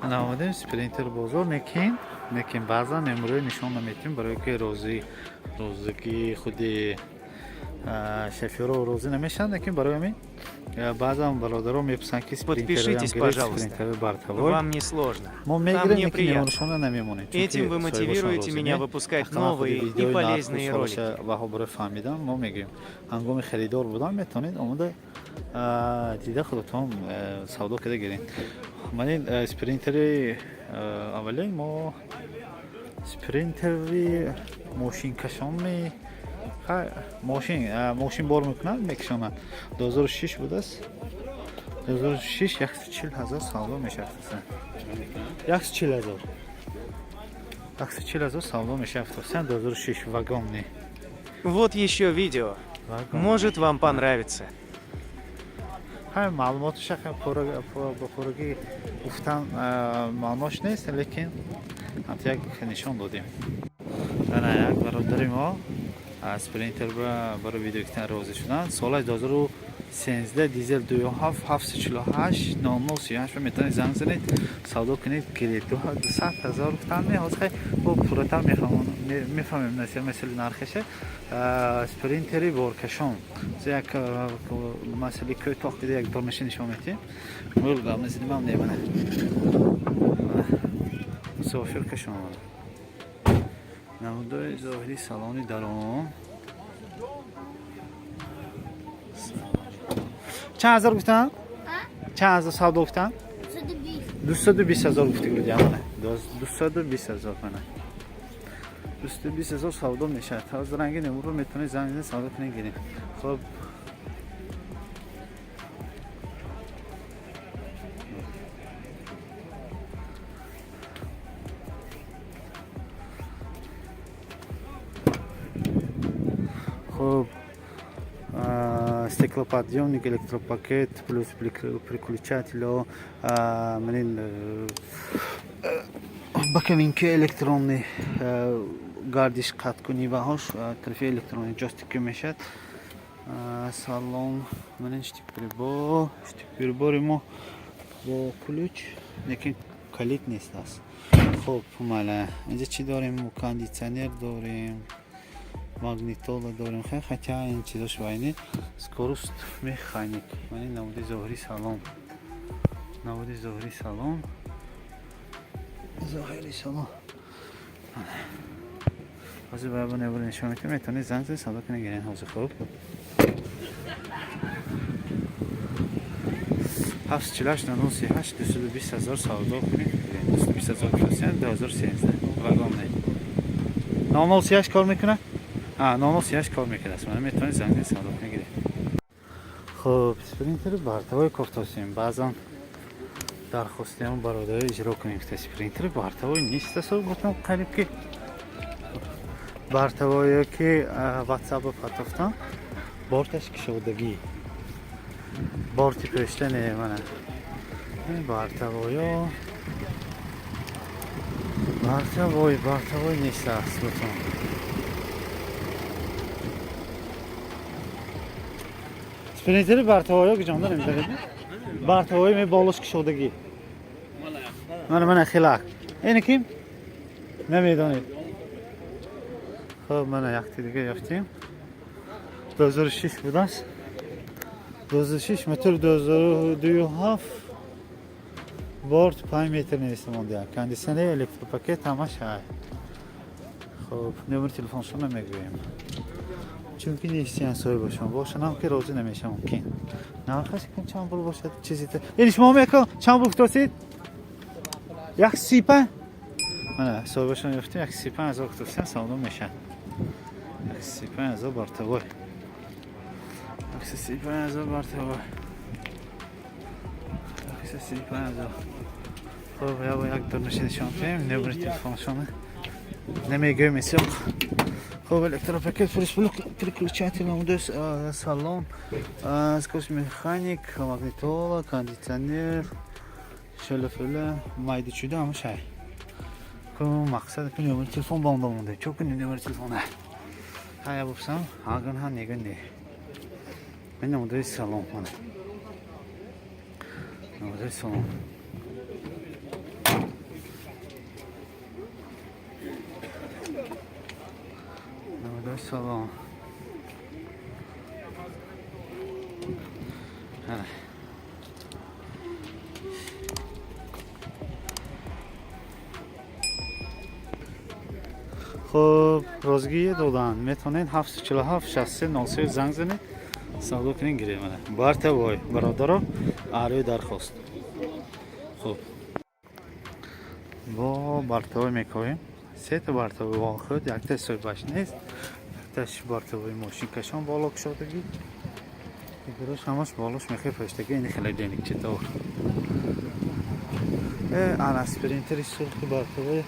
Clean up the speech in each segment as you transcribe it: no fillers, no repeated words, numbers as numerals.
намудем спринтер бозор лекин баъзан имрӯз нишон наметиҳем, барое ки розигии худи шофёрро розӣ намешаванд, лекин барои ҳамин баъзан бародаро меписанд ки Подпишитесь, пожалуйста. Вам не сложно. мо Там мегирем, мне лекин приятно. меҳмоншона намемонем. Этим вы мотивируете меня выпускать новые и полезные ролики. баҳо барои фаҳмидан мо мегӯем. ҳангоми харидор будан метавонед омада дида худатон савдо карда гиред. Манин спринтери аввале мо спринтери мошинкашонми мошин бор мекунад, мекашонад. 2006 будааст. 2006 140,000 савдо мешавад. 140,000 савдо мешавад. 2006 вагонный. Вот еще видео. Может вам понравится. ҳамин маълумоташ ба пурагӣ гуфтан маънош нест, лекин ҳамта як нишон додем. Ана як бародари мо спринтер барои видео гирифтан розӣ шуданд. Соли 2013 дизел 27748 0038 ва метавонед занг занед, савдо кунед, гиред 200,000 гуфтан меҳозир бо пурратар мефаҳмем масъали нархеше. спринтери боркашон як масъали кӯтоҳ кида як дониши нишон метиҳем. мӯлга мазидимам немана мусофир кашон намудои зоҳири салони дарон чанд ҳазор гуфтан? чанд ҳазор савдо гуфтан? 220,000 гуфти гӯдиамана 220,000 мана 220,000 савдо мешавад. ҳозир ранги номерро метавонед занг занед, савдо кунед гиред. хуб хуб стеклоподъемник, электропакет плюс переключатель бакаминки электронный гардиш қаткуниваҳош тарафи электронный ҷостики мешавад. салон манин штикприбори мо бо ключ, лекин калид нест аст. хуб мала инҷа чӣ дорем? Кондитсионер дорем, магнитола дорем. хотя ин чизош вайни скорост механик. манин намуди зоҳири салон ҳозир ба набур нишон метавонед, метавонед занг занед, савдо кунед гиред. ҳозир хуб 748 038 220,000 савдо кунед гиред. 220,000 2013 вагонный 0038 кор мекунад? 0038 кор мекунад. мана метавонед занг занед, савдо кунед гиред. хуб спринтери бартавои кофтосим. баъзан дархостиам бародаро иҷро кунем ки спринтери бартавои нест аст. гуфтам қариб ки бартавое ки ватсапа патофтан борташ кишодагӣ борти пештане мана бартавой нест аст. гуфтам спринтери бартавоё гиҷонда намедонед? бартавои ме болош кишодагӣ мана хелак эне ким намедонед. хуб мана якти дига яфтем. 2006 будааст. 2006 мотор 2027 борт 5 метр нест монда. кондитсионер, электропакет ҳамаш ҳай. хуб номери телефоншон намегӯем, чунки нестиян соҳиб бошам. бошанам ки розӣ намешам. мумкин нархаш чанд пул бошад? чизита ин шумо мекун чанд пул гуфтосид? 135 мана соҳибашон ёфтем. 135,000 гуфтосид савдо мешавад. 135,000 бартавой. 135,000 бартавой. 135,000. хуб як дурниши нишон метавонем. номери телефоншон намегӯем исёқ. хуб электропакет плюс переключатель намудои салон, скорость механик, магнитола, кондитсионер, шӯлафӯла майдачуда ҳамаш ҳай. мақсад ки номери телефон ба онда монда. чо ки номери телефон ҳая бупсам аган ҳа неган мен намудои салон намудои салон خدا سلام. خب رازگی دادن میتونین 747 63 93 زنگ زنید سودا کنین گیره منه بارتا وای برادرو آروی درخواست. خب با بارتاوی میکنیم سه تا بارتاوی واخد یک تا سوی باش نیست یک تاش بارتاوی ماشین کشان بالا کشادگی دیگرش همش بالاش میخوای پشتگی این خیلی دینیک چطور آن اسپرینتری سرخی بارتاوی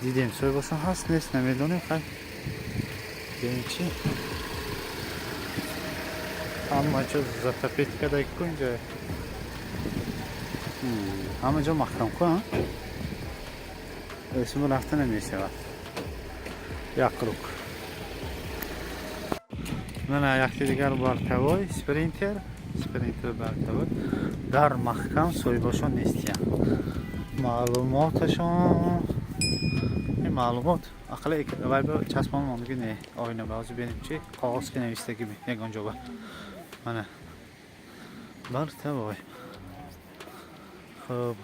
دیدیم سوی باشون هست نیست نمیدونیم خیلی ببین چی اما چه زتپیت کده که اینجا همه جا محکم کن اسم رفته نمیشه یک روک من یکی دیگر بارتوای سپرینتر بارتوای در محکم سوی باشون نیستیم معلوماتشون این معلومات اقلا وای چسبان ماندگی نه آینه بازی بینیم چی کاغذ که نویستگی می یک آنجا با من بارتوای خب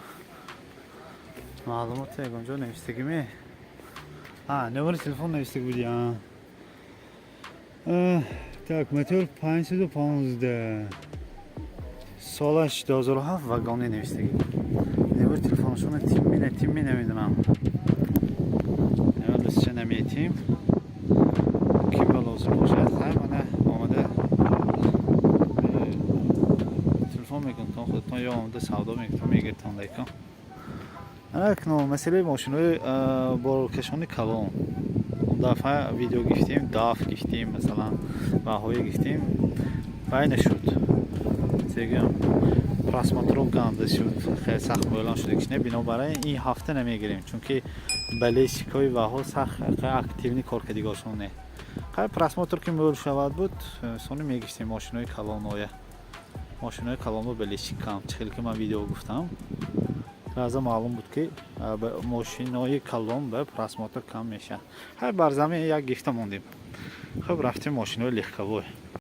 معلومات یک آنجا نویستگی می نمبر تلفن نویستگی بودی так мотор 515 سالش 2007 واگانی نویستگی نمبر تلفنشون تیمی نمیدونم دوست چه نمیتیم کی با لازم باشد همه آمده تلفن میکن تا خودتون یا آمده سودا میکن میگیرتون دیکن اکنون مسئله ماشینای بارکشان کلان اون دفعه ویدیو گفتیم داف گفتیم مثلا بهایی گفتیم بین شد دیگه پراسماتروف گنده شد خیلی سخت بلند شده کشنه بنابراین این هفته نمیگیریم چون که بلیشکای وها سخت اکتیونی کار کردیگاشونه خیلی پراسماتور که مول شود بود سونی میگشتیم ماشینای کلان و بلیشک کم خیلی که من ویدیو گفتم رازا معلوم بود که ماشینای کلان به پراسماتور کم میشه هر برزمین یک گفته موندیم خب رفتیم ماشینای لخکوی